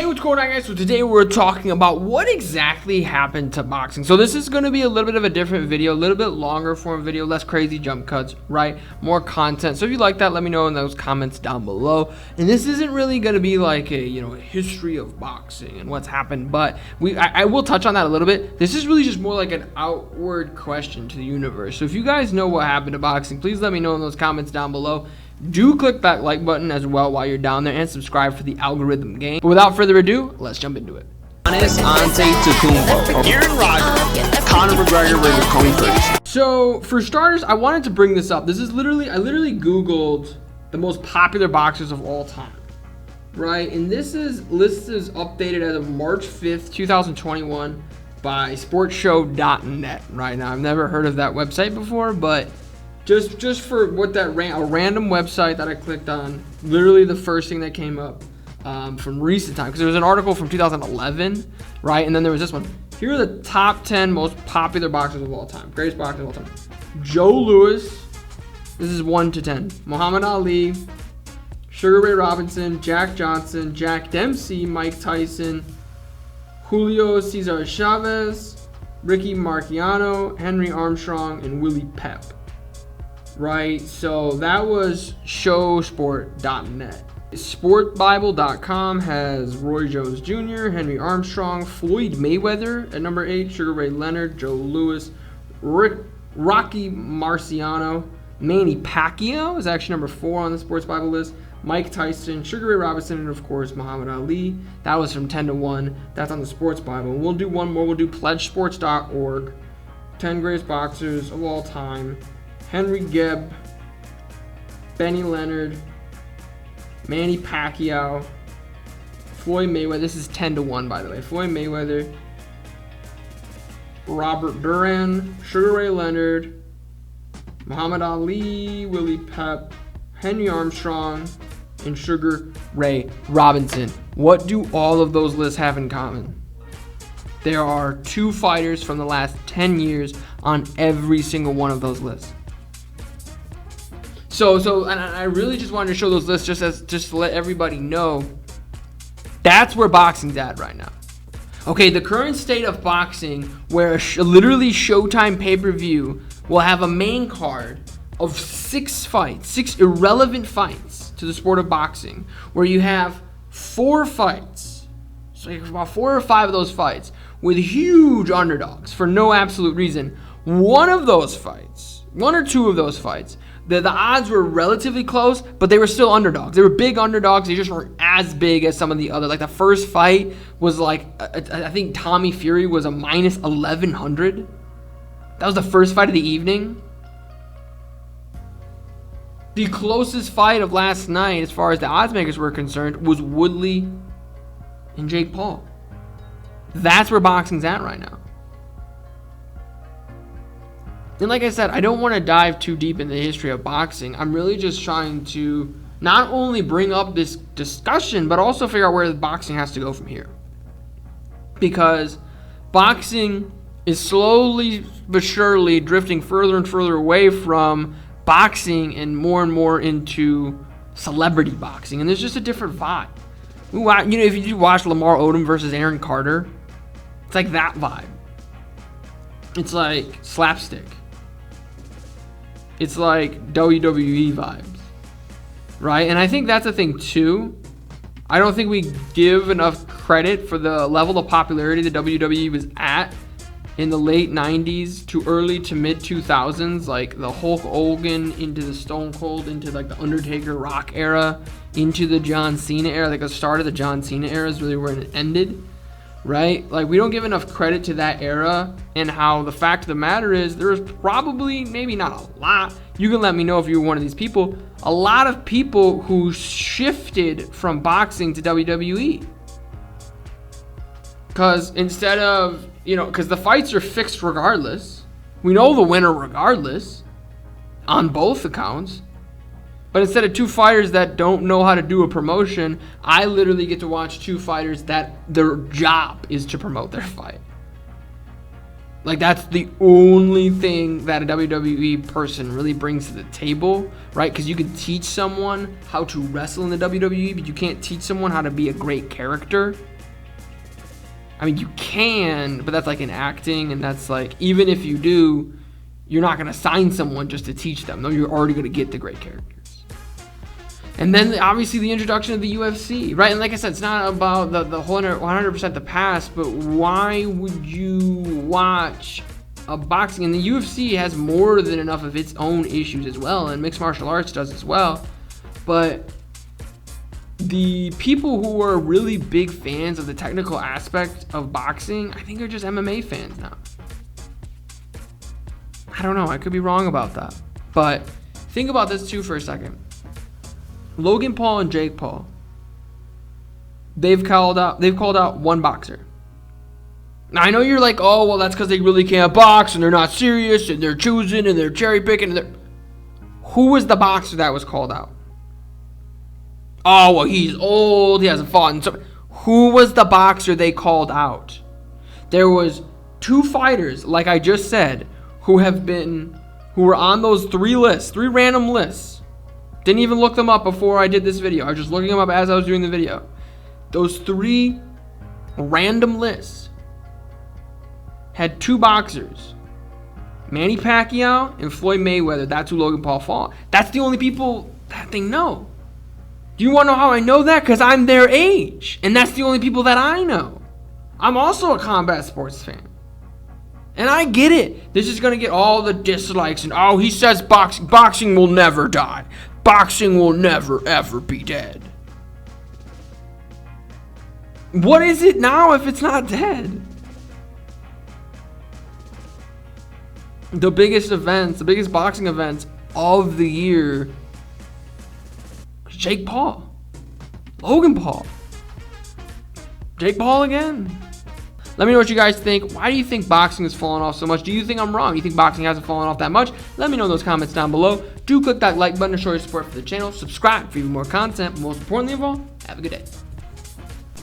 Hey, what's going on, guys? So today we're talking about what exactly happened to boxing. So this is going to be a little bit of a different video, a little bit longer form video, less crazy jump cuts, right? More content. So if you like that, let me know in those comments down below. And this isn't really going to be like a, a history of boxing and what's happened, but I will touch on that a little bit. This is really just more like an outward question to the universe. So if you guys know what happened to boxing, please let me know in those comments down below. Do click that like button as well while you're down there and subscribe for the algorithm game. But without further ado, let's jump into it. Aaron Rodgers, Conor McGregor versus Tony Ferguson. So for starters, I wanted to bring this up. I literally Googled the most popular boxers of all time, right? And this list is updated as of March 5th, 2021 by sportshow.net. Right now, I've never heard of that website before, but just for what a random website that I clicked on, literally the first thing that came up from recent time, because there was an article from 2011, right? And then there was this one. Here are the top 10 most popular boxers of all time, greatest boxers of all time. Joe Louis, this is 1 to 10. Muhammad Ali, Sugar Ray Robinson, Jack Johnson, Jack Dempsey, Mike Tyson, Julio Cesar Chavez, Ricky Marciano, Henry Armstrong, and Willie Pep. Right, so that was showsport.net. Sportbible.com has Roy Jones Jr., Henry Armstrong, Floyd Mayweather at number 8, Sugar Ray Leonard, Joe Louis, Rocky Marciano, Manny Pacquiao is actually number 4 on the Sports Bible list, Mike Tyson, Sugar Ray Robinson, and of course Muhammad Ali. That was from 10 to 1. That's on the Sports Bible. We'll do one more. We'll do pledgesports.org. 10 greatest boxers of all time. Henry Gebb, Benny Leonard, Manny Pacquiao, Floyd Mayweather. This is 10 to 1, by the way. Floyd Mayweather, Robert Duran, Sugar Ray Leonard, Muhammad Ali, Willie Pep, Henry Armstrong, and Sugar Ray Robinson. What do all of those lists have in common? There are 2 fighters from the last 10 years on every single one of those lists. So, and I really just wanted to show those lists just to let everybody know that's where boxing's at right now. Okay, the current state of boxing, where literally Showtime pay-per-view will have a main card of 6 fights, 6 irrelevant fights to the sport of boxing, where you have 4 fights, so about 4 or 5 of those fights with huge underdogs for no absolute reason. One or 2 of those fights, the odds were relatively close, but they were still underdogs. They were big underdogs. They just weren't as big as some of the other. Like the first fight was like, I think Tommy Fury was a minus 1100. That was the first fight of the evening. The closest fight of last night, as far as the odds makers were concerned, was Woodley and Jake Paul. That's where boxing's at right now. And like I said, I don't want to dive too deep into the history of boxing. I'm really just trying to not only bring up this discussion, but also figure out where the boxing has to go from here. Because boxing is slowly but surely drifting further and further away from boxing and more into celebrity boxing. And there's just a different vibe. If you watch Lamar Odom versus Aaron Carter, it's like that vibe. It's like slapstick. It's like WWE vibes, right? And I think that's a thing too. I don't think we give enough credit for the level of popularity the WWE was at in the late 90s to early to mid 2000s, like the Hulk Hogan into the Stone Cold, into like the Undertaker Rock era, into the John Cena era. Like the start of the John Cena era is really where it ended. Right? Like we don't give enough credit to that era, and how the fact of the matter is there's probably, maybe not a lot, you can let me know if you're one of these people, a lot of people who shifted from boxing to WWE. Because instead of, because the fights are fixed regardless. We know the winner regardless on both accounts. But instead of 2 fighters that don't know how to do a promotion, I literally get to watch 2 fighters that their job is to promote their fight. Like that's the only thing that a WWE person really brings to the table, right? Because you can teach someone how to wrestle in the WWE, but you can't teach someone how to be a great character. I mean, you can, but that's like in acting, and that's like, even if you do, you're not going to sign someone just to teach them. No, you're already going to get the great characters. And then obviously the introduction of the UFC, right? And like I said, it's not about the whole 100% the past, but why would you watch a boxing? And the UFC has more than enough of its own issues as well, and mixed martial arts does as well. But the people who are really big fans of the technical aspect of boxing, I think are just MMA fans now. I don't know. I could be wrong about that. But think about this too for a second. Logan Paul and Jake Paul, they've called out one boxer. Now I know you're like, oh well, that's because they really can't box and they're not serious and they're choosing and they're cherry picking. Who was the boxer that was called out? Oh well, he's old. He hasn't fought. And so, who was the boxer they called out? There was 2 fighters, like I just said, who were on those 3 random lists. Didn't even look them up before I did this video. I was just looking them up as I was doing the video. Those 3 random lists had 2 boxers. Manny Pacquiao and Floyd Mayweather. That's who Logan Paul fought. That's the only people that they know. Do you want to know how I know that? Because I'm their age. And that's the only people that I know. I'm also a combat sports fan. And I get it. This is going to get all the dislikes. And, oh, he says boxing will never die. Boxing will never, ever be dead. What is it now if it's not dead? The biggest boxing events of the year, Jake Paul, Logan Paul, Jake Paul again. Let me know what you guys think. Why do you think boxing has fallen off so much? Do you think I'm wrong? You think boxing hasn't fallen off that much? Let me know in those comments down below. Do click that like button to show your support for the channel. Subscribe for even more content. But most importantly of all, have a good day.